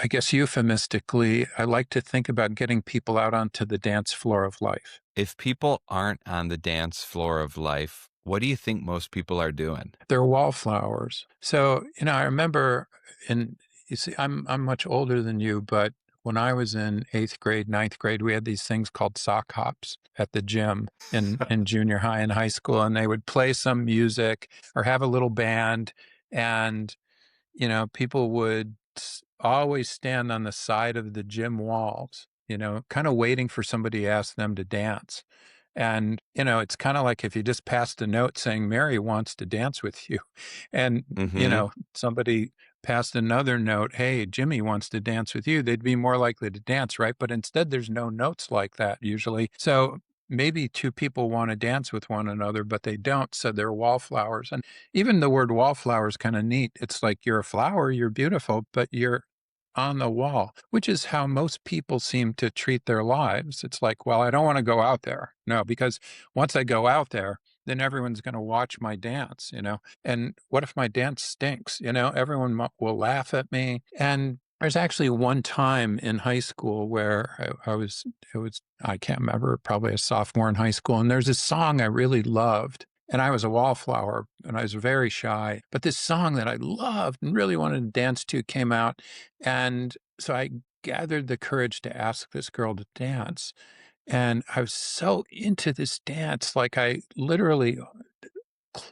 I guess euphemistically, I like to think about getting people out onto the dance floor of life. If people aren't on the dance floor of life, what do you think most people are doing? They're wallflowers. So, I remember you see, I'm much older than you, but when I was in eighth grade, ninth grade, we had these things called sock hops at the gym in junior high and high school, and they would play some music or have a little band. And, people would always stand on the side of the gym walls, kind of waiting for somebody to ask them to dance. And, it's kind of like if you just passed a note saying Mary wants to dance with you. And, Hmm. somebody passed another note, hey, Jimmy wants to dance with you. They'd be more likely to dance, right? But instead, there's no notes like that usually. So maybe two people want to dance with one another, but they don't. So they're wallflowers. And even the word wallflower is kind of neat. It's like you're a flower, you're beautiful, but you're on the wall, which is how most people seem to treat their lives. It's like, well, I don't want to go out there. No, because once I go out there, then everyone's going to watch my dance. And what if my dance stinks? Everyone will laugh at me. And there's actually one time in high school where I can't remember, probably a sophomore in high school. And there's a song I really loved. And I was a wallflower and I was very shy. But this song that I loved and really wanted to dance to came out. And so I gathered the courage to ask this girl to dance. And I was so into this dance, like I literally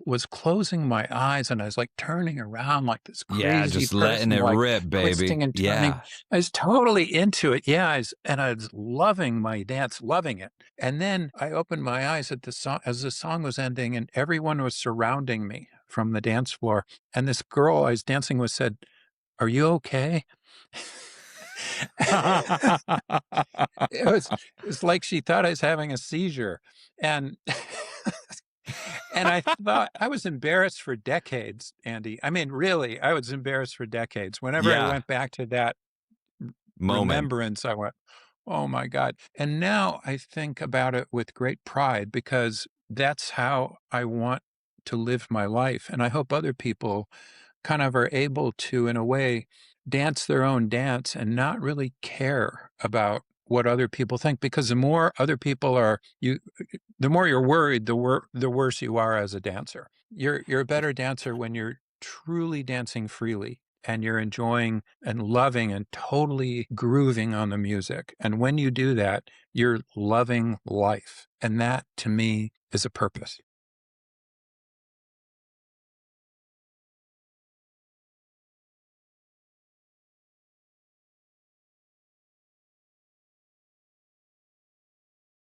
was closing my eyes and I was like turning around like this Yeah, crazy just letting person, it like rip, baby. twisting and turning. Yeah. I was totally into it. Yeah. And I was loving my dance, loving it. And then I opened my eyes at the song as the song was ending and everyone was surrounding me from the dance floor. And this girl I was dancing with said, "Are you okay?" It was like she thought I was having a seizure. And and I thought I was embarrassed for decades, Andy. I mean, really, I was embarrassed for decades. Whenever I Yeah. went back to that Moment. remembrance, I went, "Oh my God." And now I think about it with great pride because that's how I want to live my life. And I hope other people kind of are able to, in a way, dance their own dance and not really care about what other people think. Because the more other people the more you're worried, the worse you are as a dancer. You're a better dancer when you're truly dancing freely and you're enjoying and loving and totally grooving on the music. And when you do that, you're loving life. And that to me is a purpose.